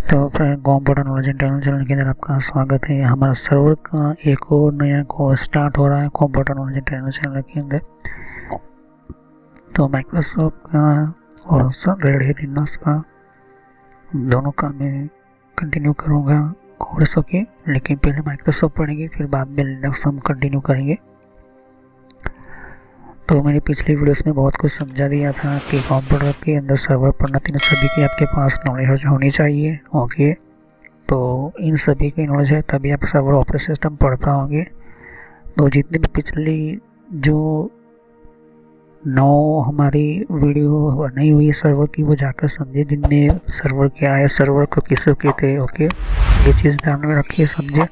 तो friend computer knowledge internal channel के अंदर आपका स्वागत है। हमारा सर्वर का एक और नया कोर्स स्टार्ट हो रहा है कंप्यूटर नॉलेज इंटरनल चैनल के अंदर। तो माइक्रोसॉफ्ट का और रेड हैट लिनक्स का दोनों का मैं कंटिन्यू करूँगा कोर्स। ओके, लेकिन पहले माइक्रोसॉफ्ट पढ़ेंगे, फिर बाद में लिनक्स हम कंटिन्यू करेंगे। तो मैंने पिछले वीडियोस में बहुत कुछ समझा दिया था कि कंप्यूटर के अंदर सर्वर पढ़ना इन सभी की आपके पास नॉलेज होनी चाहिए। ओके, तो इन सभी की नॉलेज है तभी आप सर्वर ऑपरेटिंग सिस्टम पढ़ पाओगे। तो जितनी भी पिछली जो 9 हमारी वीडियो बनाई हुई है सर्वर की, वो जाकर समझे, जिनमें सर्वर क्या है, सर्वर को किसे कहते हैं। ओके, ये चीज़ ध्यान में रखिए, समझे।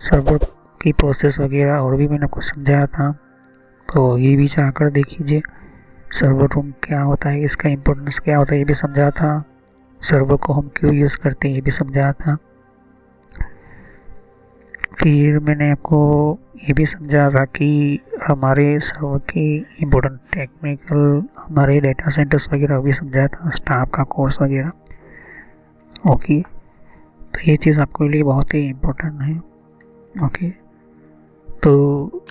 सर्वर की प्रोसेस वगैरह और भी मैंने आपको समझाया था, तो ये भी जाकर देखिए। सर्वर रूम क्या होता है, इसका इम्पोर्टेंस क्या होता है, ये भी समझा था। सर्वर को हम क्यों यूज़ करते हैं, ये भी समझाया था। फिर मैंने आपको ये भी समझा था कि हमारे सर्वर की इम्पोर्टेंट टेक्निकल हमारे डेटा सेंटर्स वगैरह भी समझाया था, स्टाफ का कोर्स वगैरह। ओके, तो ये चीज़ आपके लिए बहुत ही इम्पोर्टेंट है। ओके, तो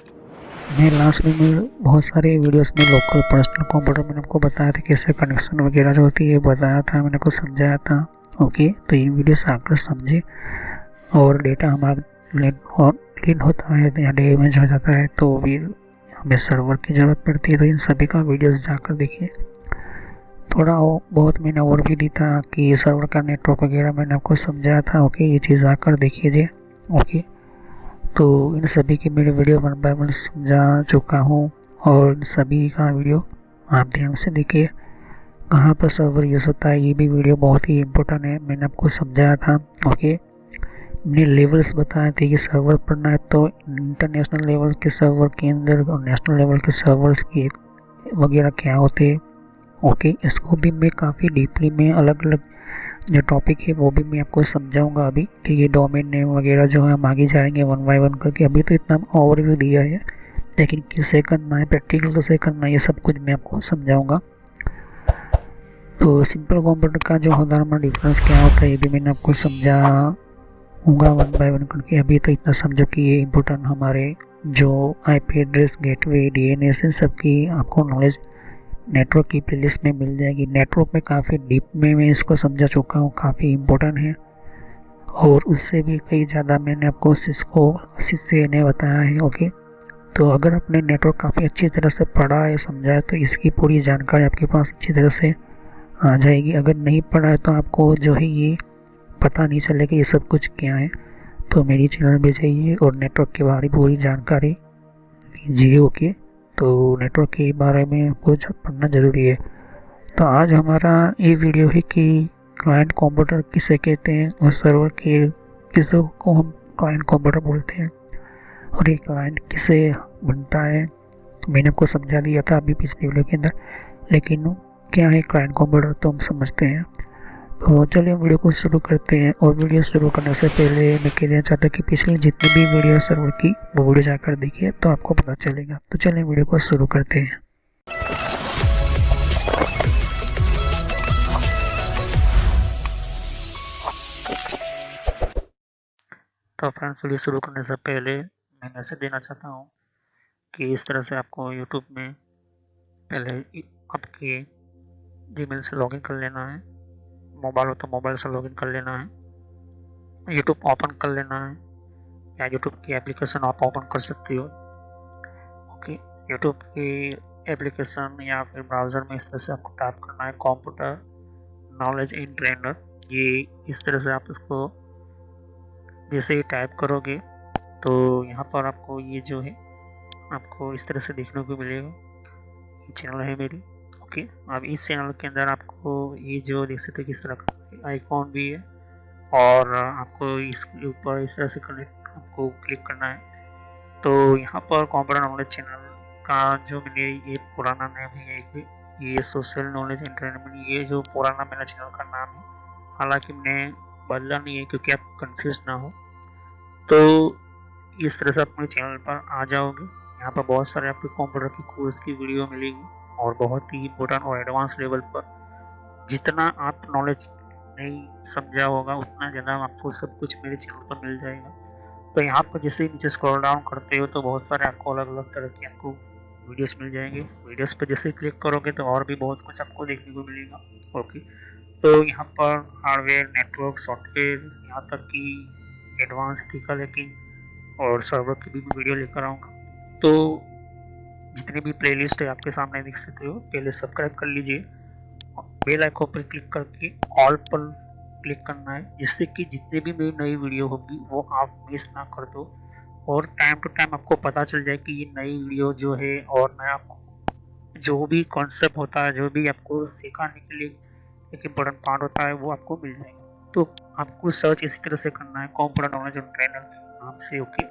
मैं लास्ट में बहुत सारे वीडियोस में लोकल पर्सनल कंप्यूटर मैंने आपको बताया था, कैसे कनेक्शन वगैरह जो होती है बताया था, मैंने आपको समझाया था। ओके, तो ये वीडियोस आकर समझे। और डेटा हमारा लीन होता है या डैमेज हो जाता है तो भी हमें सर्वर की ज़रूरत पड़ती है, तो इन सभी का वीडियोस जाकर देखिए। थोड़ा बहुत मैंने और भी दी था कि सर्वर का नेटवर्क वगैरह मैंने आपको समझाया था। ओके, ये चीज़ आकर देखिए। ओके, तो इन सभी की मेरे वीडियो 1 बाय 1 समझा चुका हूँ, और इन सभी का वीडियो आप ध्यान से देखिए। कहाँ पर सर्वर यूज़ होता है, ये भी वीडियो बहुत ही इम्पोर्टेंट है, मैंने आपको समझाया था। ओके, मैंने लेवल्स बताए थे कि सर्वर पढ़ना है तो इंटरनेशनल लेवल के सर्वर के अंदर और नेशनल लेवल के सर्वर्स के वगैरह क्या होते हैं। ओके, इसको भी मैं काफ़ी डीपली में अलग अलग जो टॉपिक है वो भी मैं आपको समझाऊंगा अभी, कि ये डोमेन नेम वगैरह जो है हम आगे जाएंगे 1 बाय 1 करके। अभी तो इतना ओवरव्यू दिया है, लेकिन किससे करना है, प्रैक्टिकल कैसे करना है, ये सब कुछ मैं आपको समझाऊंगा। तो सिंपल कंप्यूटर का जो होता है डिफरेंस क्या होता है, ये भी मैंने आपको समझाऊंगा 1 बाय 1 करके। अभी तो इतना समझो कि ये इम्पोर्टेंट हमारे जो IP एड्रेस, गेटवे, DNS, इन सब की आपको नॉलेज नेटवर्क की प्लेलिस्ट में मिल जाएगी। नेटवर्क में काफ़ी डीप में मैं इसको समझा चुका हूँ, काफ़ी इम्पोर्टेंट है। और उससे भी कई ज़्यादा मैंने आपको सिस्को ने बताया है। ओके, तो अगर आपने नेटवर्क काफ़ी अच्छी तरह से पढ़ा है, समझा है, तो इसकी पूरी जानकारी आपके पास अच्छी तरह से आ जाएगी। अगर नहीं पढ़ा है तो आपको जो है ये पता नहीं चलेगा ये सब कुछ क्या है। तो मेरी चैनल में जाइए और नेटवर्क के बारे में पूरी जानकारी लीजिए। ओके, तो नेटवर्क के बारे में कुछ पढ़ना ज़रूरी है। तो आज हमारा ये वीडियो है कि क्लाइंट कंप्यूटर किसे कहते हैं और सर्वर के किसों को हम क्लाइंट कंप्यूटर बोलते हैं, और ये क्लाइंट किसे बनता है। तो मैंने आपको समझा दिया था अभी पिछले वीडियो के अंदर, लेकिन क्या है क्लाइंट कंप्यूटर तो हम समझते हैं। तो चलिए वीडियो को शुरू करते हैं। और वीडियो शुरू करने से पहले मैं कहना चाहता हूँ कि पिछली जितनी भी वीडियो सर्वर की वो वीडियो जाकर देखिए, तो आपको पता चलेगा। तो चलिए वीडियो को शुरू करते हैं। तो फ्रेंड्स, वीडियो शुरू करने से पहले मैं मैसेज देना चाहता हूँ कि इस तरह से आपको यूट्यूब में पहले आपके जीमेल से लॉगिन कर लेना है। मोबाइल हो तो मोबाइल से लॉगिन कर लेना है, यूट्यूब ओपन कर लेना है, या यूट्यूब की एप्लीकेशन आप ओपन कर सकते हो। ओके, यूट्यूब की एप्लीकेशन या फिर ब्राउज़र में इस तरह से आपको टाइप करना है कंप्यूटर नॉलेज इन ट्रेनर। ये इस तरह से आप इसको जैसे ही टाइप करोगे तो यहाँ पर आपको ये जो है आपको इस तरह से देखने को मिलेगा। ये चैनल है मेरी। ओके, अब इस चैनल के अंदर आपको ये जो देख सकते हैं किस तरह का आइकॉन भी है, और आपको इसके ऊपर इस तरह से कनेक्ट आपको क्लिक करना है। तो यहाँ पर कंप्यूटर नॉलेज चैनल का जो मैंने ये पुराना नाम है, ये सोशल नॉलेज एंटरटेनमेंट, ये जो पुराना मेरा चैनल का नाम है, हालांकि मैंने बदला नहीं है क्योंकि आप कंफ्यूज ना हो। तो इस तरह से आप मेरे चैनल पर आ जाओगे। यहाँ पर बहुत सारे आपको कंप्यूटर की कोर्स की वीडियो मिलेगी, और बहुत ही इम्पोर्टेंट और एडवांस लेवल पर जितना आप नॉलेज नहीं समझा होगा उतना ज़्यादा आपको सब कुछ मेरे चैनल पर मिल जाएगा। तो यहाँ पर जैसे ही नीचे स्क्रॉल डाउन करते हो तो बहुत सारे आपको अलग-अलग तरह के आपको वीडियोस मिल जाएंगे। वीडियोस पर जैसे क्लिक करोगे तो और भी बहुत कुछ आपको देखने को मिलेगा। ओके, तो यहाँ पर हार्डवेयर, नेटवर्क, सॉफ्टवेयर, यहाँ तक कि एडवांस एथिकल हैकिंग और सर्वर की भी वीडियो लेकर आऊँगा। तो जितनी भी प्लेलिस्ट है आपके सामने देख सकते हो। पहले सब्सक्राइब कर लीजिए, बेल आइकन पर क्लिक करके ऑल पर क्लिक करना है, जिससे कि जितनी भी मेरी नई वीडियो होगी वो आप मिस ना कर दो और टाइम टू टाइम आपको पता चल जाए कि ये नई वीडियो जो है और नया जो भी कॉन्सेप्ट होता है, जो भी आपको सिखाने के लिए एक इम्पोर्टेंट पार्ट होता है वो आपको मिल जाएगा। तो आपको सर्च इसी तरह से करना है, कंप्यूटर नॉलेज और ट्रेनर के नाम से। ओके,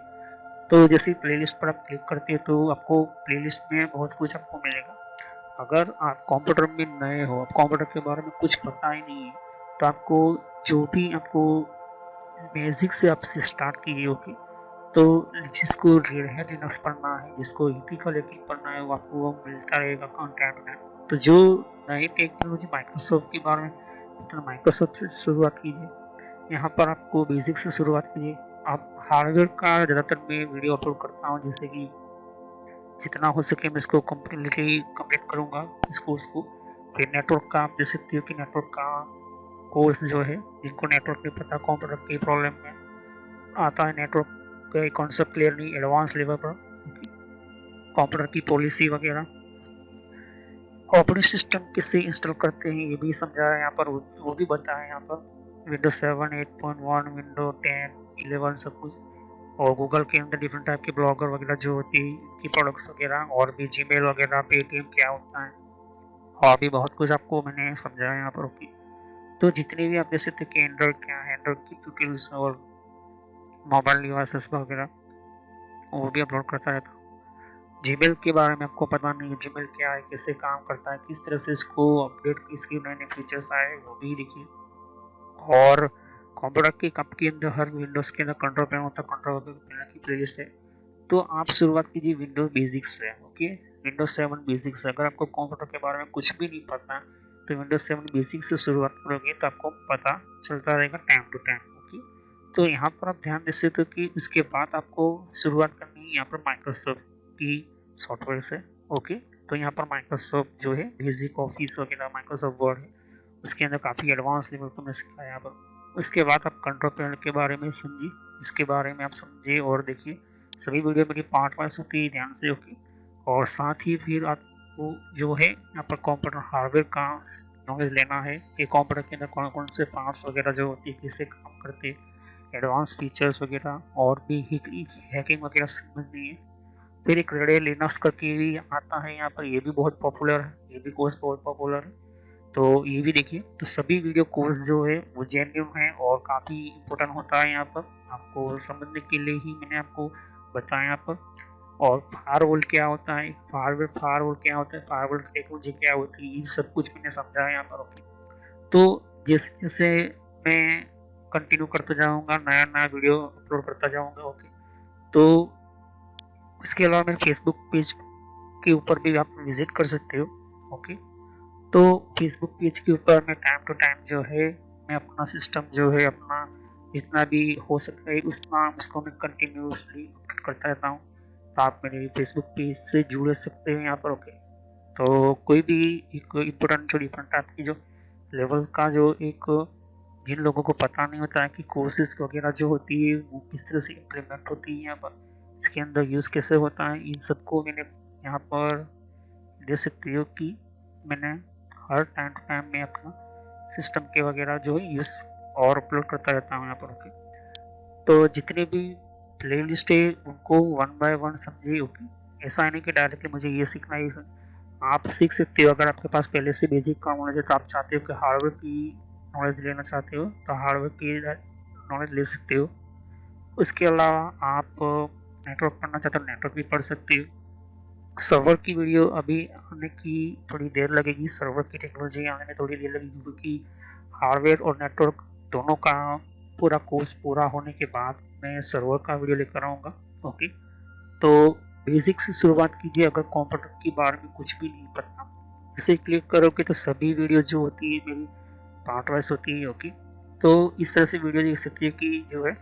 तो जैसे प्लेलिस्ट पर आप क्लिक करते हैं तो आपको प्लेलिस्ट में बहुत कुछ आपको मिलेगा। अगर आप कंप्यूटर में नए हो, आप कंप्यूटर के बारे में कुछ पता ही नहीं है, तो आपको जो भी आपको बेसिक से आपसे स्टार्ट कीजिए। ओके, तो जिसको रेड हैट लिनक्स पढ़ना है, जिसको एथिकल हैकिंग पढ़ना है, वो आपको वो मिलता रहेगा कंटेंट में। तो जो नई टेक्नोलॉजी माइक्रोसॉफ्ट के बारे में, तो माइक्रोसॉफ्ट से शुरुआत कीजिए। यहाँ पर आपको बेसिक से शुरुआत कीजिए। आप हार्डवेयर का ज़्यादातर मैं वीडियो अपलोड करता हूँ, जैसे कि जितना हो सके मैं इसको कम्प्लीटली कंप्लीट करूँगा इस कोर्स को। फिर नेटवर्क का आप देख सकते हो कि नेटवर्क का कोर्स जो है, जिनको नेटवर्क नहीं पता, कंप्यूटर की प्रॉब्लम में आता है, नेटवर्क का कॉन्सेप्ट क्लियर नहीं, एडवांस लेवल पर कंप्यूटर की पॉलिसी वगैरह, ऑपरेटिंग सिस्टम किससे इंस्टॉल करते हैं ये भी समझा है यहाँ पर, वो भी बताया यहाँ पर। विंडोज 7, 8.1, विंडो 10, 11 सब कुछ। और गूगल के अंदर डिफरेंट टाइप के ब्लॉगर वगैरह जो होती है की प्रोडक्ट्स वगैरह, और भी जीमेल वगैरह, पेटीएम क्या होता है, और भी बहुत कुछ आपको मैंने समझाया यहाँ पर। ओके, तो जितने भी आप देख सकते कि एंड्रॉइड क्या है, एंड्रॉइड की ट्यूटोरियल्स और मोबाइल डिवाइसेस वगैरह वो भी अपलोड करता रहता हूँ। जीमेल के बारे में आपको पता नहीं है, जीमेल क्या है, कैसे काम करता है, किस तरह से इसको अपडेट, इसके नए नए फीचर्स आए वो भी देखिए। और कंप्यूटर के कप के अंदर हर विंडोज के अंदर कंट्रोल पैनल होता है, कंट्रोल पैनल की प्लेलिस्ट है। तो आप शुरुआत कीजिए विंडोज बेसिक्स से। Okay, Windows 7 basics. अगर आपको कंप्यूटर के बारे में कुछ भी नहीं पता तो विंडोज 7 बेसिक्स से शुरुआत करोगे तो आपको पता चलता रहेगा टाइम टू टाइम। ओके, तो यहाँ पर आप ध्यान दे सकते हो कि उसके बाद आपको शुरुआत करनी है यहाँ पर माइक्रोसॉफ्ट की सॉफ्टवेयर से। ओके, तो यहाँ पर माइक्रोसॉफ्ट जो है बेसिक ऑफिस वगैरह, माइक्रोसॉफ्ट वर्ड है, उसके अंदर काफ़ी एडवांस लेवल को मैं सिखाया यहाँ पर। उसके बाद आप कंट्रोल पैनल के बारे में समझिए, इसके बारे में आप समझिए और देखिए। सभी वीडियो मेरी पार्ट वाइज होती है, ध्यान से। ओके, और साथ ही फिर आपको जो है यहाँ पर कंप्यूटर हार्डवेयर का नॉलेज लेना है कि कंप्यूटर के अंदर कौन कौन से पार्ट्स वगैरह जो होती है, किससे काम करते हैं, एडवांस फीचर्स वगैरह, और भी हैकिंग वगैरह समझनी है। फिर एक रेड लिनक्स करके भी आता है यहाँ पर, ये भी बहुत पॉपुलर है, ये भी कोर्स बहुत पॉपुलर है, तो ये भी देखिए। तो सभी वीडियो कोर्स जो है वो जेन्युइन है और काफ़ी इम्पोर्टेंट होता है यहाँ पर, आपको समझने के लिए ही मैंने आपको बताया यहाँ पर। और फायरवॉल क्या होता है, फायरवॉल क्या होता है, फायरवॉल की टेक्नोलॉजी क्या होती है, ये सब कुछ मैंने समझाया यहाँ पर। ओके, तो जैसे जैसे मैं कंटिन्यू करते जाऊँगा, नया नया वीडियो अपलोड करता जाऊँगा। ओके, तो उसके अलावा मेरे फेसबुक पेज के ऊपर भी आप विजिट कर सकते हो। ओके, तो फेसबुक पेज के ऊपर मैं टाइम टू टाइम जो है मैं अपना सिस्टम जो है अपना जितना भी हो सकता है उतना उसको मैं कंटिन्यूसली अपडेट करता रहता हूँ। तो आप मेरे फेसबुक पेज से जुड़ सकते हो यहाँ पर। ओके, तो कोई भी एक इम्पोर्टेंट जो डिफरेंट टाइप की जो लेवल का जो एक, जिन लोगों को पता नहीं होता है कि कोर्सेज वगैरह जो होती है वो किस तरह से इम्प्लीमेंट होती है यहाँ पर, इसके अंदर यूज़ कैसे होता है, इन सबको मैंने यहाँ पर दे सकती हो कि मैंने हर टाइम टू टाइम में अपना सिस्टम के वगैरह जो है यूज़ और अपलोड करता रहता हूँ यहाँ पर। ओके, तो जितने भी प्ले लिस्ट है उनको वन बाय वन समझिए। ओके, ऐसा है नहीं कि डायरेक्टली मुझे ये सीखना है, आप सीख सकते हो। अगर आपके पास पहले से बेसिक का नॉलेज है तो आप चाहते हो कि हार्डवेयर की नॉलेज लेना चाहते हो तो हार्डवेयर की नॉलेज ले सकते हो। उसके अलावा आप नेटवर्क पढ़ना चाहते हो नेटवर्क भी पढ़ सकते हो। सर्वर की वीडियो अभी आने की थोड़ी देर लगेगी, सर्वर की टेक्नोलॉजी आने में थोड़ी देर लगेगी, क्योंकि हार्डवेयर और नेटवर्क दोनों का पूरा कोर्स पूरा होने के बाद मैं सर्वर का वीडियो लेकर आऊँगा। ओके, तो बेसिक से शुरुआत कीजिए। अगर कंप्यूटर के बारे में कुछ भी नहीं पता, जैसे क्लिक करोगे तो सभी वीडियो जो होती है मेरी पार्ट वाइज होती है। ओके, तो इस तरह से वीडियो देख सकते हैं कि जो है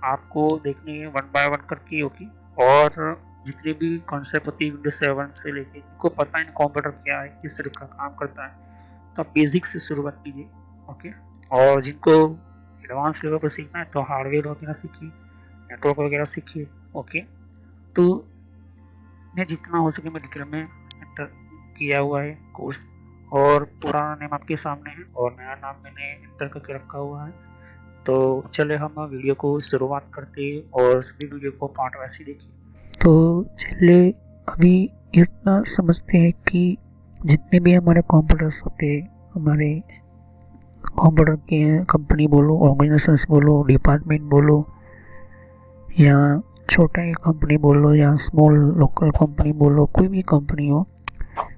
आपको देखनी है वन बाय वन करके होगी। और जितने भी कॉन्सेप्ट होती है विंडोज 7 से लेके, जिनको पता है कंप्यूटर क्या है, किस तरह का काम करता है, तो आप बेसिक से शुरुआत कीजिए। ओके, और जिनको एडवांस लेवल पर सीखना है तो हार्डवेयर वगैरह सीखिए, नेटवर्क वगैरह सीखिए। ओके, तो मैं जितना हो सके मेडिकल में एंटर किया हुआ है कोर्स, और पुराना नेम आपके सामने है और नया नाम मैंने एंटर करके रखा हुआ है। तो चले हम वीडियो को शुरुआत करते हैं और सभी वीडियो को पार्ट वैसे देखिए। तो चलिए अभी इतना समझते हैं कि जितने भी हमारे कंप्यूटर्स होते हैं, हमारे कंप्यूटर के कंपनी बोलो, ऑर्गेनाइजेशंस बोलो, डिपार्टमेंट बोलो, या छोटा ही कंपनी बोलो या स्मॉल लोकल कंपनी बोलो, कोई भी कंपनी हो,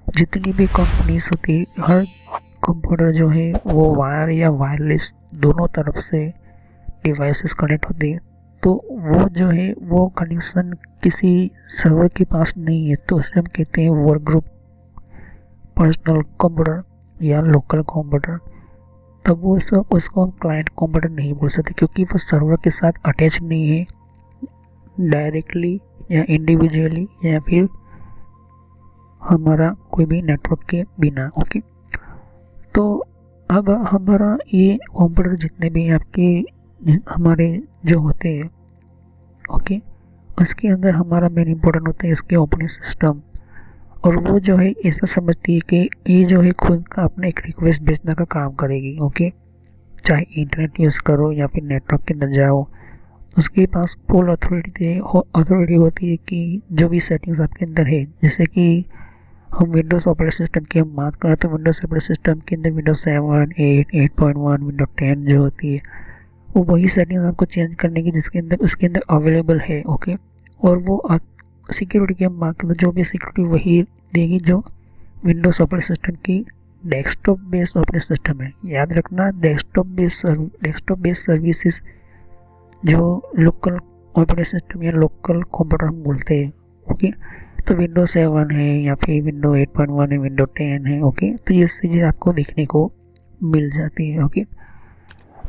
जितनी भी कंपनीज होती है, हर कंप्यूटर जो है वो वायर या वायरलेस दोनों तरफ से डिवाइसेस कनेक्ट होती है। तो वो जो है वो कनेक्शन किसी सर्वर के पास नहीं है, तो उसे हम कहते हैं वर्क ग्रुप, पर्सनल कंप्यूटर या लोकल कंप्यूटर। तब वो उसको हम क्लाइंट कंप्यूटर नहीं बोल सकते, क्योंकि वो सर्वर के साथ अटैच नहीं है डायरेक्टली या इंडिविजुअली, या फिर हमारा कोई भी नेटवर्क के बिना। ओके, तो अब हमारा ये कंप्यूटर जितने भी आपके हमारे जो होते हैं, ओके, उसके अंदर हमारा मेन इम्पोर्टेंट होता है इसके ऑपरेटिंग सिस्टम। और वो जो है ऐसा समझती है कि ये जो है खुद का अपना एक रिक्वेस्ट भेजने का काम करेगी। ओके, चाहे इंटरनेट यूज़ करो या फिर नेटवर्क के अंदर जाओ, उसके पास फुल अथॉरिटी होती है कि जो भी सेटिंग्स आपके अंदर है, जैसे कि हम विंडोज़ ऑपरेटिंग सिस्टम की हम बात करें तो विंडोज़ ऑपरेटिंग सिस्टम के अंदर विंडोज 7, 8, 8.1, विंडोज 10 जो होती है, वो वही सेटिंग्स आपको चेंज करने की जिसके अंदर उसके अंदर अवेलेबल है। ओके, और वो सिक्योरिटी की हम बात करें तो जो भी सिक्योरिटी वही देगी जो विंडोज़ ऑपरेटिंग सिस्टम की डेस्कटॉप बेस्ड ऑपरेटिंग सिस्टम है। याद रखना, डेस्कटॉप बेस्ड सर्विसेज जो लोकल ऑपरेटिंग सिस्टम या लोकल कंप्यूटर हम बोलते हैं। ओके, तो विंडोज 7 है या फिर विंडो 8.1 है, विंडो 10 है। ओके, तो ये चीज़ें आपको देखने को मिल जाती है। ओके,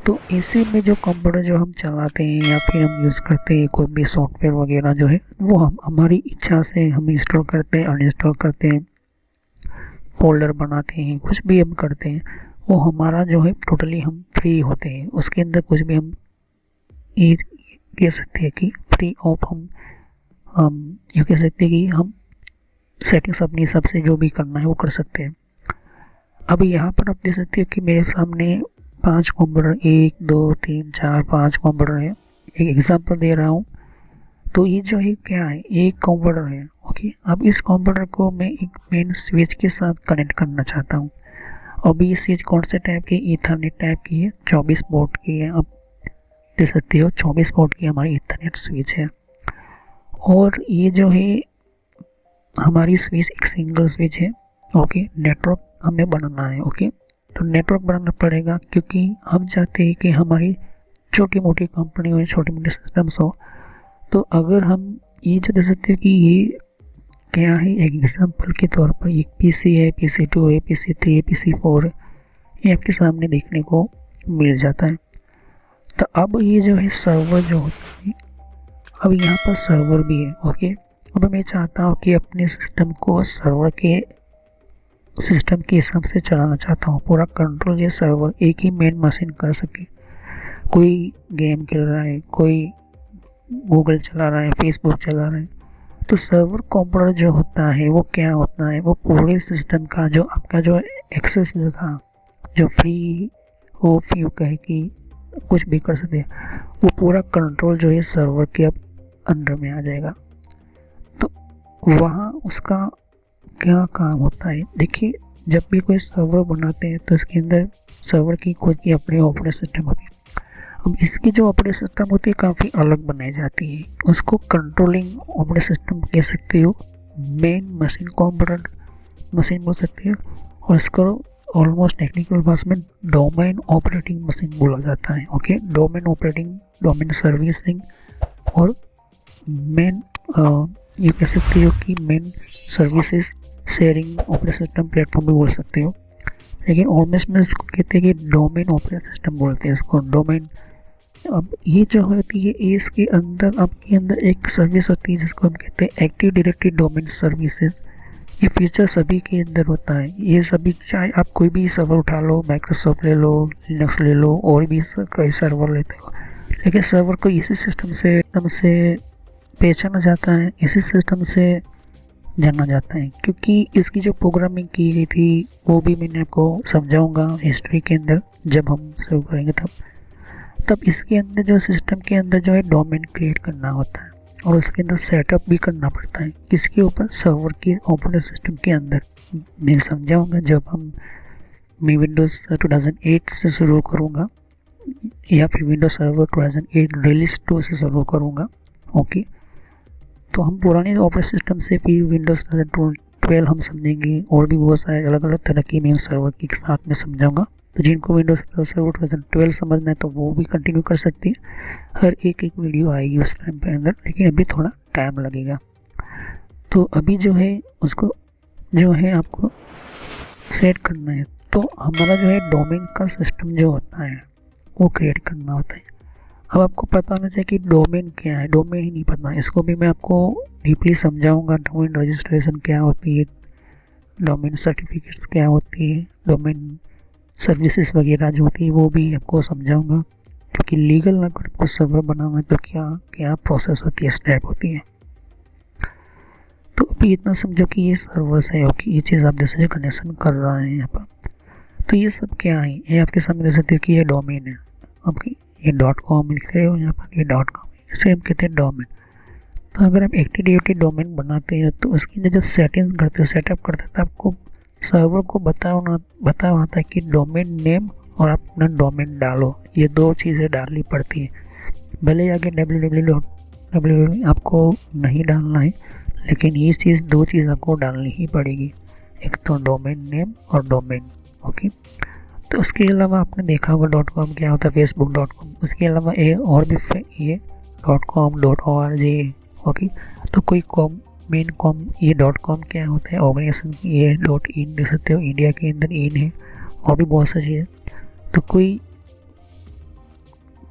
तो ऐसे में जो कंप्यूटर जो हम चलाते हैं या फिर हम यूज़ करते हैं, कोई भी सॉफ्टवेयर वगैरह जो है वो हम हमारी इच्छा से हम इंस्टॉल करते हैं, अनइंस्टॉल करते हैं, फोल्डर बनाते हैं, कुछ भी हम करते हैं, वो हमारा जो है टोटली हम फ्री होते हैं। उसके अंदर कुछ भी हम ये कह सकते हैं कि फ्री ऑफ हम ये कह सकते हैं कि हम सेटिंग्स अपने हिसाब से जो भी करना है वो कर सकते हैं। अब यहाँ पर आप देख सकते हो कि मेरे सामने 5 कंप्यूटर, 1 2 3 4 5 कंप्यूटर है। एक एग्जांपल दे रहा हूँ। तो ये जो है क्या है, एक कंप्यूटर है। ओके, अब इस कंप्यूटर को मैं एक मेन स्विच के साथ कनेक्ट करना चाहता हूँ। अब ये स्विच कौन से टाइप की, ईथरनेट टाइप की है, 24 पोर्ट की है। आप देख सकते हो 24 पोर्ट की हमारी ईथरनेट स्विच है। और ये जो है हमारी स्विच एक सिंगल स्विच है। ओके, नेटवर्क हमें बनाना है। ओके, तो नेटवर्क बनाना पड़ेगा क्योंकि हम चाहते हैं कि हमारी छोटी मोटी कंपनी हो, छोटी मोटी सिस्टम्स हो। तो अगर हम ये जो देख सकते हो कि ये क्या है, एक एग्जांपल के तौर पर एक पीसी है, PC2 है, PC3 है, PC4 है, ये आपके सामने देखने को मिल जाता है। तो अब ये जो है सर्वर जो होता है, अब यहाँ पर सर्वर भी है। ओके, अब मैं चाहता हूँ कि अपने सिस्टम को सर्वर के सिस्टम के हिसाब से चलाना चाहता हूँ। पूरा कंट्रोल ये सर्वर एक ही मेन मशीन कर सके। कोई गेम खेल रहा है, कोई गूगल चला रहा है, फेसबुक चला रहा है, तो सर्वर कंप्यूटर जो होता है वो क्या होता है, वो पूरे सिस्टम का जो आपका जो एक्सेस जो था, जो फ्री हो फ्यू कहे कि कुछ भी कर सकते हैं, वो पूरा कंट्रोल जो है सर्वर के अब अंडर में आ जाएगा। तो वहाँ उसका क्या काम होता है, देखिए जब भी कोई सर्वर बनाते हैं तो इसके अंदर सर्वर की खुद की अपनी ऑपरेटिंग सिस्टम होती है। अब इसकी जो ऑपरेटिंग सिस्टम होती है काफ़ी अलग बनाई जाती है। उसको कंट्रोलिंग ऑपरेटिंग सिस्टम कह सकते हो, मेन मशीन कंप्यूटर मशीन बोल सकते हो, और इसको ऑलमोस्ट टेक्निकल भाषा में डोमेन ऑपरेटिंग मशीन बोला जाता है। Okay, domain operating, domain servicing और मेन ये कह सकते हो कि main services sharing operating system platform भी बोल सकते हो। लेकिन ओएमएस में इसको कहते हैं कि डोमेन ऑपरेटिंग सिस्टम बोलते हैं इसको, डोमेन। अब ये जो होती है इसके अंदर आपके अंदर एक सर्विस होती है जिसको हम कहते हैं एक्टिव डायरेक्टरी डोमेन सर्विसेज। ये फीचर सभी के अंदर होता है। ये सभी, चाहे आप कोई भी सर्वर उठा लो, माइक्रोसॉफ्ट ले लो, लिनक्स ले लो, और भी कई सर्वर लेते हो, लेकिन सर्वर को इसी सिस्टम से पहचाना जाता है, इसी सिस्टम से जाना जाता है। क्योंकि इसकी जो प्रोग्रामिंग की गई थी वो भी मैंने आपको समझाऊंगा हिस्ट्री के अंदर जब हम शुरू करेंगे तब इसके अंदर जो सिस्टम के अंदर जो है डोमेन क्रिएट करना होता है और उसके अंदर सेटअप भी करना पड़ता है। किसके ऊपर? सर्वर के ऑपरेटिंग सिस्टम के अंदर। मैं समझाऊंगा जब मैं विंडोज़ 2008 से शुरू करूंगा या फिर विंडोज सर्वर 2008 रिलीज 2 से शुरू करूंगा। ओके, तो हम पुराने ऑपरेटिंग सिस्टम से फिर विंडोज 12 हम समझेंगे, और भी बहुत सारे अलग अलग तरह की मैं सर्वर के साथ में समझाऊंगा। तो जिनको विंडोज सर्वर 2012 समझना है तो वो भी कंटिन्यू कर सकती है। हर एक वीडियो आएगी उस टाइम पर अंदर, लेकिन अभी थोड़ा टाइम लगेगा। तो अभी जो है उसको जो है आपको सेट करना है। तो हमारा जो है डोमेन का सिस्टम जो होता है वो क्रिएट करना होता है। अब आपको पता होना चाहिए कि डोमेन क्या है। डोमेन ही नहीं पता, इसको भी मैं आपको डीपली समझाऊंगा। डोमेन रजिस्ट्रेशन क्या होती है, डोमेन सर्टिफिकेट क्या होती है, डोमेन सर्विसेज वगैरह जो होती है वो भी आपको समझाऊंगा। क्योंकि लीगल अगर आपको सर्वर बनाना है तो क्या क्या प्रोसेस होती है, स्टेप होती है। तो अभी इतना समझो कि ये सर्वर्स है, ओके, ये चीज़ आप जैसे जो कनेक्शन कर रहा है यहाँ पर, तो ये सब क्या है, ये आपके सामने देख सकते हो कि ये डोमेन है। आपकी ये .com लिख रहे हो यहाँ पर, ये .com, इसे हम कहते हैं डोमेन। तो अगर आप एक्टिव डोमेन बनाते हैं तो उसके अंदर जब सेटिंग करते हो, सेटअप करते हो, तो आपको सर्वर को बता होना था कि डोमेन नेम और आप अपना डोमेन डालो। ये दो चीज़ें डालनी पड़ती है। भले आगे www आपको नहीं डालना है, लेकिन ये चीज़, दो चीज़ आपको डालनी ही पड़ेगी, एक तो डोमेन नेम और डोमेन। ओके, तो उसके अलावा आपने देखा होगा .com क्या होता है, facebook.com। उसके अलावा ये और भी ये .com, .org। ओके, तो कोई मेन कॉम, ये .com क्या होता है, ऑर्गेनाइजेशन, ये .in देख सकते हो, इंडिया के अंदर इन है, और भी बहुत सारी चीज़ें। तो कोई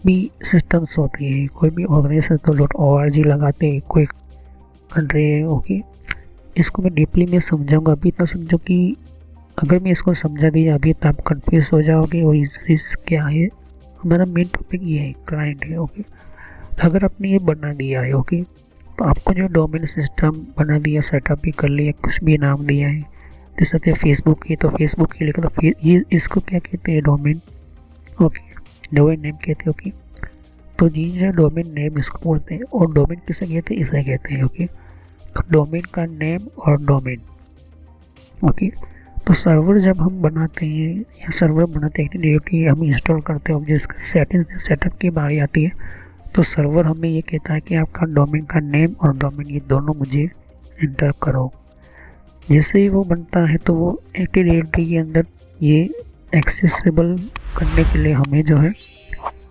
भी सिस्टम्स होती है, कोई भी ऑर्गेनाइजेशन तो .org लगाते हैं, कोई कंट्री है। ओके, इसको मैं डीपली में समझाऊंगा। अभी इतना समझो कि अगर मैं इसको समझा दिया अभी तो आप कन्फ्यूज हो जाओगे। और इस क्या है, हमारा मेन टॉपिक ये है, क्लाइंट है। ओके, तो अगर आपने ये बना दिया है, ओके, तो आपको जो डोमेन सिस्टम बना दिया, सेटअप भी कर लिया, कुछ भी नाम दिया है, जैसे फेसबुक की तो फेसबुक के लिए, तो फिर ये इसको क्या कहते हैं, डोमेन। ओके, डोमेन नेम कहते हैं। ओके, तो ये जो डोमेन नेम इसको बोलते हैं, और डोमेन किसे कहते हैं, इसे कहते हैं। ओके, तो डोमेन का नेम और डोमेन। ओके, तो सर्वर जब हम बनाते हैं या सर्वर बनाते हैं एक्टिव हम इंस्टॉल करते हैं, जो इसका सेटअप की बारी आती है, तो सर्वर हमें ये कहता है कि आपका डोमेन का नेम और डोमेन ये दोनों मुझे एंटर करो। जैसे ही वो बनता है तो वो एक्टिव डायरेक्टरी के अंदर ये एक्सेसिबल करने के लिए हमें जो है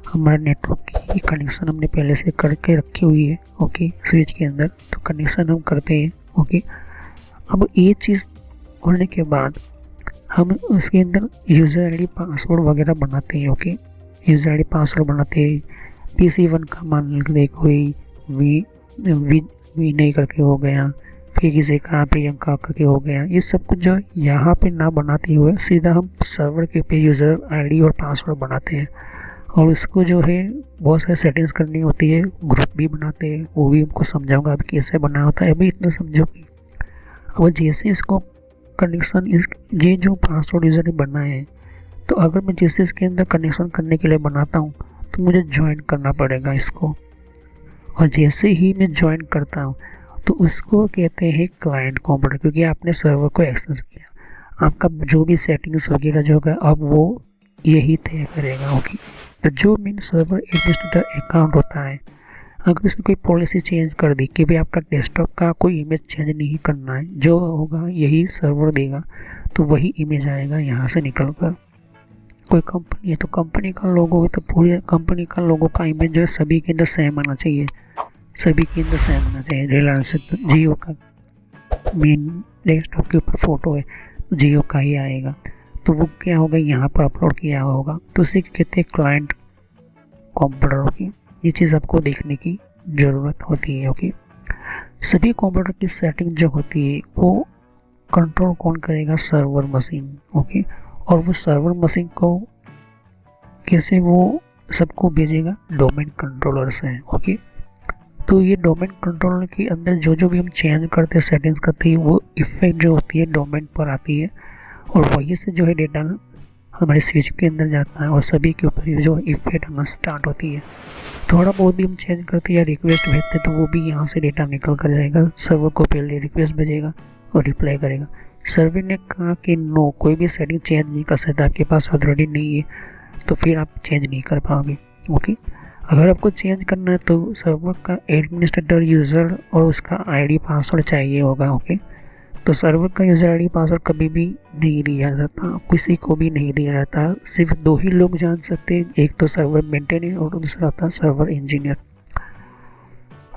हमारे नेटवर्क की कनेक्शन हमने पहले से करके रखी हुई है। ओके, स्विच के अंदर तो कनेक्शन हम करते हैं। ओके, अब ये चीज़ होने के बाद हम उसके अंदर यूज़र आईडी पासवर्ड वगैरह बनाते हैं। ओके, यूज़र आईडी पासवर्ड बनाते हैं। PC1 का मान लेते कोई वी नहीं करके हो गया, फिर किसी का प्रियंका करके हो गया, ये सब कुछ जो यहाँ पे ना बनाते हुए सीधा हम सर्वर के पे यूज़र आईडी और पासवर्ड बनाते हैं। और उसको जो है बहुत सारी सेटिंग्स करनी होती है, ग्रुप भी बनाते हैं, वो भी हमको समझाऊंगा अभी कैसे बनाना होता है। अभी इतना समझो कि अब जैसे इसको कनेक्शन, ये जो पासवर्ड यूज़र ने बनाए हैं, तो अगर मैं जैसे इसके अंदर कनेक्शन करने के लिए बनाता हूँ तो मुझे ज्वाइन करना पड़ेगा इसको। और जैसे ही मैं ज्वाइन करता हूँ तो उसको कहते हैं क्लाइंट कंप्यूटर, क्योंकि आपने सर्वर को एक्सेस किया। आपका जो भी सेटिंग्स वगैरह जो होगा अब वो यही तय करेगा। ओके, तो जो मेन सर्वर एडमिनिस्ट्रेटर अकाउंट होता है, अगर उसने कोई पॉलिसी चेंज कर दी कि भाई आपका डेस्कटॉप का कोई इमेज चेंज नहीं करना है, जो होगा यही सर्वर देगा, तो वही इमेज आएगा यहाँ से निकल कर। कोई कंपनी है तो कंपनी का लोगो है तो पूरी कंपनी का लोगो का इमेज जो है सभी के अंदर सेम आना चाहिए, सभी के अंदर सेम आना चाहिए। रिलायंस तो जियो का मेन डेस्कटॉप के ऊपर फ़ोटो है तो जियो का ही आएगा। तो वो क्या होगा, यहाँ पर अपलोड किया हुआ होगा। तो उसी को कहते हैं क्लाइंट कंप्यूटर। ओके, ये चीज़ आपको देखने की ज़रूरत होती है। ओके, सभी कंप्यूटर की सेटिंग जो होती है वो कंट्रोल कौन करेगा, सर्वर मशीन। ओके, और वो सर्वर मशीन को कैसे वो सबको भेजेगा, डोमेन कंट्रोलर से। ओके, तो ये डोमेन कंट्रोलर के अंदर जो जो भी हम चेंज करते हैं, सेटिंग्स करते हैं, वो इफेक्ट जो होती है डोमेन पर आती है और वहीं से जो है डेटा हमारे स्विच के अंदर जाता है और सभी के ऊपर जो इफेक्ट आना स्टार्ट होती है। थोड़ा बहुत भी हम चेंज करते हैं या रिक्वेस्ट भेजते हैं तो वो भी यहाँ से डेटा निकल कर जाएगा, सर्वर को पहले रिक्वेस्ट भेजेगा और रिप्लाई करेगा। सर्वर ने कहा कि नो, कोई भी सेटिंग चेंज नहीं कर सकता, आपके पास ऑलरेडी नहीं है तो फिर आप चेंज नहीं कर पाओगे। ओके, अगर आपको चेंज करना है तो सर्वर का एडमिनिस्ट्रेटर, यूज़र और उसका आईडी पासवर्ड चाहिए होगा। ओके, तो सर्वर का यूज़र आईडी पासवर्ड कभी भी नहीं दिया जाता, किसी को भी नहीं दिया जाता, सिर्फ दो ही लोग जान सकते हैं, एक तो सर्वर मेंटेनर और दूसरा होता है सर्वर इंजीनियर।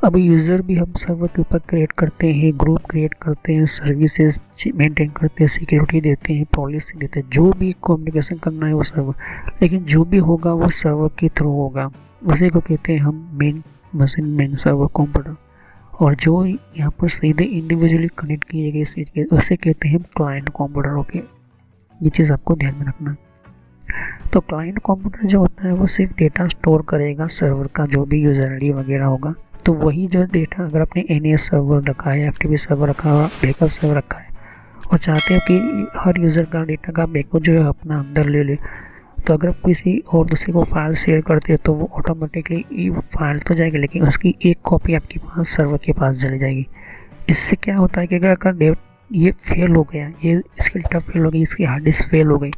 अब यूज़र भी हम सर्वर के ऊपर क्रिएट करते हैं, ग्रुप क्रिएट करते हैं, सर्विसेज मेंटेन करते हैं, सिक्योरिटी देते हैं, पॉलिसी देते हैं, जो भी कम्युनिकेशन करना है वो सर्वर, लेकिन जो भी होगा वो सर्वर के थ्रू होगा। उसी को कहते हैं हम main machine, main server computer. और जो यहाँ पर सीधे इंडिविजुअली कनेक्ट किए गए स्विच के, उसे कहते हैं क्लाइंट कंप्यूटर। ओके, ये चीज़ आपको ध्यान में रखना। तो क्लाइंट कंप्यूटर जो होता है वो सिर्फ डेटा स्टोर करेगा, सर्वर का जो भी यूज़र आईडी वगैरह होगा, तो वही जो डेटा, अगर आपने NAS सर्वर रखा है, FTP सर्वर रखा है, बैकअप सर्वर रखा है और चाहते हो कि हर यूज़र का डेटा का बैकअप जो है अपना अंदर ले ले, तो अगर आप किसी और दूसरे को फाइल शेयर करते हो तो वो ऑटोमेटिकली फाइल तो जाएगी लेकिन उसकी एक कॉपी आपके पास सर्वर के पास चली जाएगी। इससे क्या होता है कि अगर ये फेल हो गया, ये इसकी डेटा फेल हो गई, इसकी हार्ड डिस्क फेल हो गई,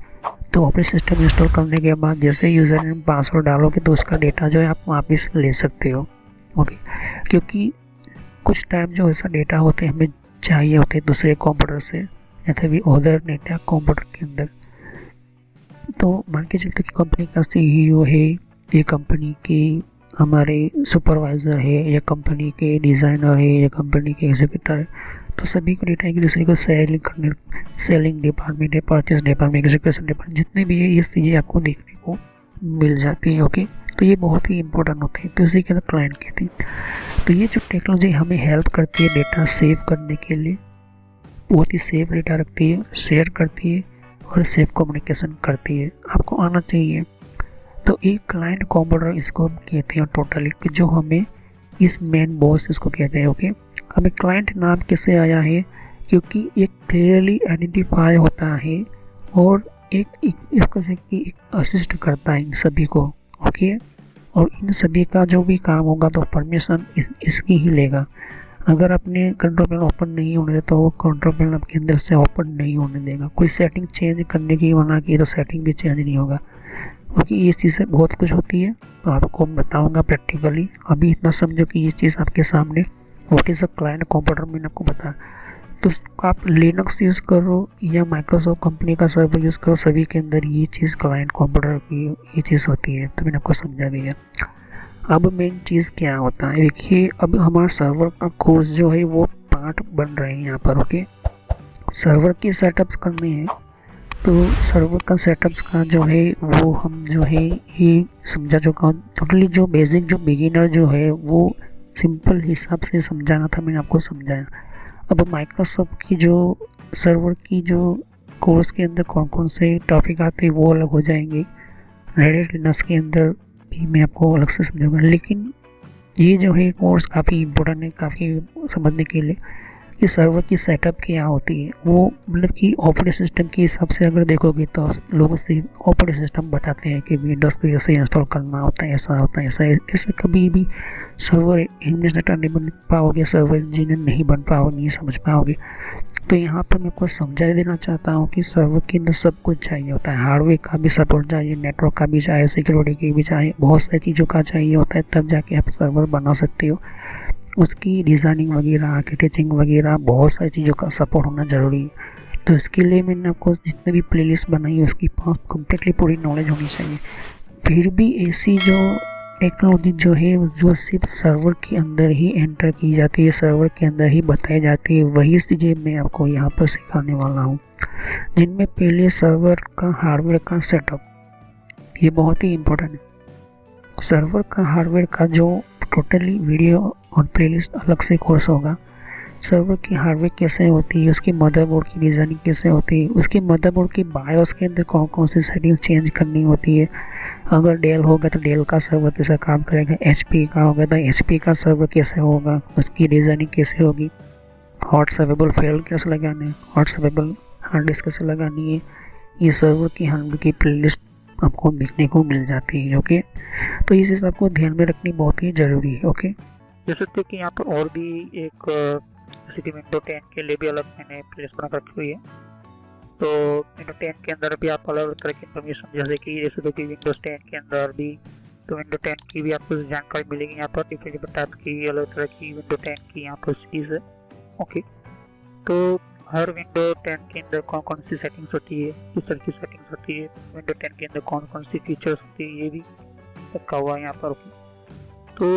तो ऑपरेटिंग सिस्टम इंस्टॉल करने के बाद जैसे यूज़र ने पासवर्ड डालोगे तो उसका डेटा जो है आप वापस ले सकते हो। ओके, क्योंकि कुछ टाइम जो ऐसा डेटा होते हैं हमें चाहिए होते हैं दूसरे कंप्यूटर से या फिर अदर डेटा कंप्यूटर के अंदर। तो मान के चलते कि कंपनी का CEO है, ये कंपनी के हमारे सुपरवाइज़र है, या कंपनी के डिज़ाइनर है, या कंपनी के एग्जीक्यूटिव है, तो सभी को डेटा एक दूसरे को सेलिंग करने, सेलिंग डिपार्टमेंट है, परचेज डिपार्टमेंट, एग्जीक्यूशन डिपार्टमेंट, जितने भी है ये चीज़ें आपको देखने को मिल जाती है। ओके, तो ये बहुत ही इंपॉर्टेंट होती है, तो इसी के अंदर क्लाइंट कहती है। तो ये जो टेक्नोलॉजी हमें हेल्प करती है डेटा सेव करने के लिए, बहुत ही सेफ डेटा रखती है, शेयर करती है और सेफ कम्युनिकेशन करती है, आपको आना चाहिए। तो एक क्लाइंट कंप्यूटर इसको हम कहते हैं टोटली, कि जो हमें इस मेन बॉस इसको कहते हैं। ओके, हमें क्लाइंट नाम कैसे आया है, क्योंकि एक क्लियरली आइडेंटिफाई होता है और एक असिस्ट करता है इन सभी को। ओके, और इन सभी का जो भी काम होगा तो परमिशन इसकी ही लेगा। अगर आपने कंट्रोल पैनल ओपन नहीं होने देता तो वो कंट्रोल पैनल आपके अंदर से ओपन नहीं होने देगा। कोई सेटिंग चेंज करने की मना की तो सेटिंग भी चेंज नहीं होगा, क्योंकि इस चीज़ से बहुत कुछ होती है। तो आपको बताऊंगा प्रैक्टिकली, अभी इतना समझो कि ये चीज़ आपके सामने what is a client computer मैंने आपको बताया। तो आप लिनक्स यूज़ करो या माइक्रोसॉफ्ट कंपनी का सर्वर यूज़ करो, सभी के अंदर ये चीज़ क्लाइंट कंप्यूटर की ये चीज़ होती है। तो मैंने आपको समझा दिया। अब मेन चीज़ क्या होता है, देखिए अब हमारा सर्वर का कोर्स जो है वो पार्ट बन रहे हैं यहाँ पर। ओके, सर्वर के सेटअप्स करने हैं, तो सर्वर का सेटअप्स का जो है वो हम जो है ये समझा चुका हूँ। टोटली जो बेसिक जो बिगिनर जो है वो सिंपल हिसाब से समझाना था, मैंने आपको समझाया। अब माइक्रोसॉफ्ट की जो सर्वर की जो कोर्स के अंदर कौन कौन से टॉपिक आते हैं वो अलग हो जाएंगे, रेड लिनक्स के अंदर भी मैं आपको अलग से समझाऊंगा। लेकिन ये जो है कोर्स काफ़ी इम्पोर्टेंट है, काफ़ी समझने के लिए कि सर्वर की सेटअप क्या होती है। वो मतलब कि ऑपरेटिंग सिस्टम के हिसाब से अगर देखोगे तो लोगों से ऑपरेटिंग सिस्टम बताते हैं कि विंडोज़ को ऐसे इंस्टॉल करना होता है, ऐसा होता है, ऐसा कभी भी सर्वर एडमिनिस्ट्रेटर नहीं बन पाओगे, सर्वर इंजीनियर नहीं बन पाओगे, नहीं समझ पाओगे। तो यहाँ पर मैं आपको समझा देना चाहता हूँ कि सर्वर के अंदर सब कुछ चाहिए होता है, हार्डवेयर का भी सपोर्ट चाहिए, नेटवर्क का भी चाहिए, सिक्योरिटी की भी चाहिए, बहुत सारी चीज़ों का चाहिए होता है, तब जाके आप सर्वर बना सकते हो। उसकी डिज़ाइनिंग वगैरह, आर्किटेक्चरिंग वगैरह, बहुत सारी चीज़ों का सपोर्ट होना ज़रूरी है। तो इसके लिए मैंने आपको जितने भी प्लेलिस्ट बनाई है उसकी पास कम्प्लीटली पूरी नॉलेज होनी चाहिए। फिर भी ऐसी जो टेक्नोलॉजी जो है जो सिर्फ सर्वर के अंदर ही एंटर की जाती है, सर्वर के अंदर ही बताई जाती है, वही चीज़ें मैं आपको यहाँ पर सिखाने वाला हूँ। जिनमें पहले सर्वर का हार्डवेयर का सेटअप, ये बहुत ही इम्पोर्टेंट है। सर्वर का हार्डवेयर का जो टोटली वीडियो और प्लेलिस्ट अलग से कोर्स होगा। सर्वर की हार्डवेयर कैसे होती है, उसकी मदरबोर्ड की डिज़ाइनिंग कैसे होती है, उसकी मदरबोर्ड की बायोस के अंदर कौन कौन सी सेटिंग्स चेंज करनी होती है। अगर डेल होगा तो डेल का सर्वर कैसा काम करेगा, एचपी का होगा तो एचपी का सर्वर कैसे होगा, उसकी डिज़ाइनिंग कैसे होगी, हॉट सर्वेबल फेल कैसे लगाने हैं, हॉट सर्वेबल हार्ड डिस्क कैसे लगानी है, ये सर्वर की हार्डवेयर की प्लेलिस्ट आपको देखने को मिल जाती है। ओके, तो इस चीज़ आपको ध्यान में रखनी बहुत ही ज़रूरी है। ओके, जैसे कि यहाँ पर और भी एक जैसे कि विंडो 10 के लिए भी अलग मैंने प्लेलिस्ट बना रखी हुई है। तो विंडो 10 के अंदर भी आप अलग अलग तरह की इन्फॉर्मेशन, जैसे कि विंडोज 10 के अंदर भी तो विंडो 10 की भी आपको जानकारी मिलेगी। यहाँ पर डिफरेंट टाइप की अलग तरह की विंडो 10 की यहाँ पर सीरीज है। ओके, तो हर विंडो 10 के अंदर कौन कौन सी सेटिंग्स होती है, किस तरह की सेटिंग्स होती है, विंडो 10 के अंदर कौन कौन सी फीचर्स होती है, ये भी रखा हुआ है यहाँ पर। ओके, तो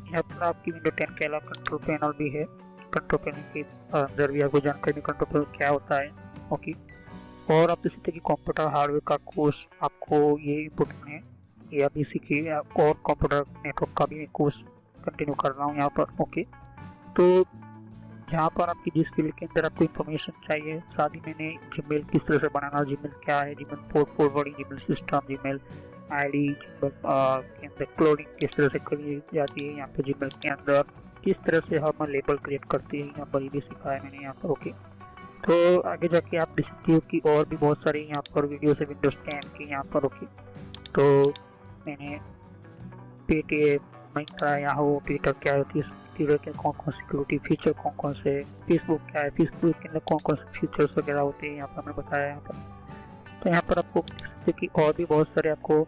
यहाँ पर आपकी विंडो 10 के अलावा कंट्रोल पैनल भी है। कंट्रोल पैनल के अंदर भी आपको जानकारी कंट्रोल पैनल क्या होता है। ओके, और आप इसी तरह की कंप्यूटर हार्डवेयर का कोर्स आपको ये इम्पोर्टेंट है, ये आप इसी की और कंप्यूटर नेटवर्क का भी कोर्स कंटिन्यू कर रहा हूँ यहाँ पर। ओके, तो जहाँ पर आपकी जिस फील्ड के अंदर आपको इन्फॉर्मेशन चाहिए, साथ ही मैंने जीमेल किस तरह से बनाना, जीमेल क्या है, Gmail port forwarding, Gmail system, Gmail ID के अंदर क्लोनिंग किस तरह से करी जाती है, यहाँ पर जीमेल के अंदर किस तरह से हम लेबल क्रिएट करते हैं, यहाँ पर ये भी सिखाया मैंने यहाँ पर। ओके, तो आगे जाके आप देख सकते हो कि और भी बहुत सारी यहाँ पर वीडियो है विंडोज 10 की यहाँ पर। ओके, तो मैंने पेटीएम, मिंत्रा, याहू, ट्विटर क्या होती है, ट्विटर के कौन कौन सिक्योरिटी फीचर कौन कौन से, फेसबुक क्या है, फेसबुक के अंदर कौन कौन से फीचर्स वगैरह होते हैं, यहाँ पर मैंने बताया यहाँ पर। तो यहाँ पर आपको देख सकते कि और भी बहुत सारे आपको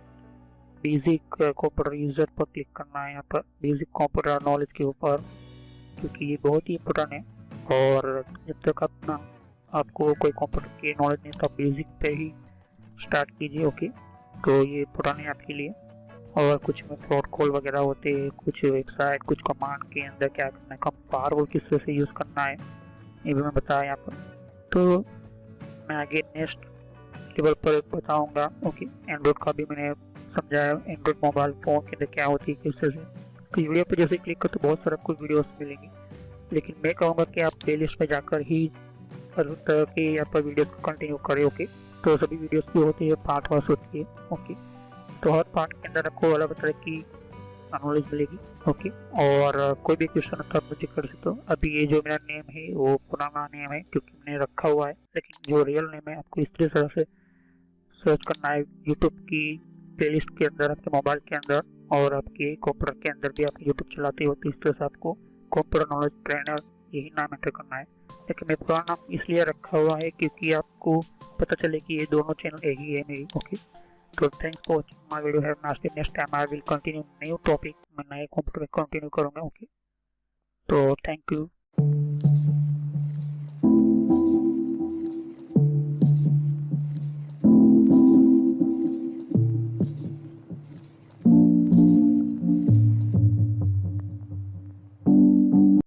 बेसिक कंप्यूटर यूजर पर क्लिक करना है, यहाँ पर बेसिक कंप्यूटर नॉलेज के ऊपर, क्योंकि ये बहुत ही इम्पोर्टेंट है। और जब तक आपको कोई कंप्यूटर की नॉलेज नहीं तो आप बेसिक पे ही स्टार्ट कीजिए। ओके, तो ये पुराने आपके लिए। और कुछ में प्रोटोकॉल वगैरह होते हैं, कुछ वेबसाइट, कुछ कमांड के अंदर क्या करना है, कब फायरवॉल किस तरह से यूज़ करना है, ये भी मैं बताया यहाँ पर। तो मैं आगे नेक्स्ट लेवल पर बताऊँगा। ओके, एंड्रॉइड का भी मैंने समझाया, एंड्रॉइड मोबाइल फ़ोन के अंदर क्या होती है किस तरह से। तो वीडियो पर जैसे क्लिक करते तो बहुत सारे आपको वीडियोस मिलेंगी, लेकिन मैं कहूँगा कि आप प्लेलिस्ट में जाकर ही हर तरह के यहाँ पर वीडियोस को कंटिन्यू करें। ओके, तो सभी वीडियोस की होती है पार्ट वाइज होती है। ओके, तो हर पार्ट के अंदर आपको अलग तरह की नॉलेज मिलेगी। ओके, और कोई भी क्वेश्चन होता है आप मुझे कर सकते हो। अभी ये जो मेरा नेम है वो पुराना नेम है क्योंकि मैंने रखा हुआ है, लेकिन जो रियल नेम है आपको इस तरह से सर्च करना है यूट्यूब की प्लेलिस्ट के अंदर, आपके मोबाइल के अंदर, और आपके कंप्यूटर के अंदर भी आप यूट्यूब चलाते हो तो इस तरह से आपको कंप्यूटर नॉलेज ट्रेनर यही नाम एंटर करना है। लेकिन मैं पुराना नाम इसलिए रखा हुआ है क्योंकि आपको पता चले कि ये दोनों चैनल एक ही है मेरी। ओके, तो thanks for watching my video. Have nice day. Next time I will continue new topic, मैं नए कंप्यूटर में कंटिन्यू करूँगा। ओके, तो थैंक यू।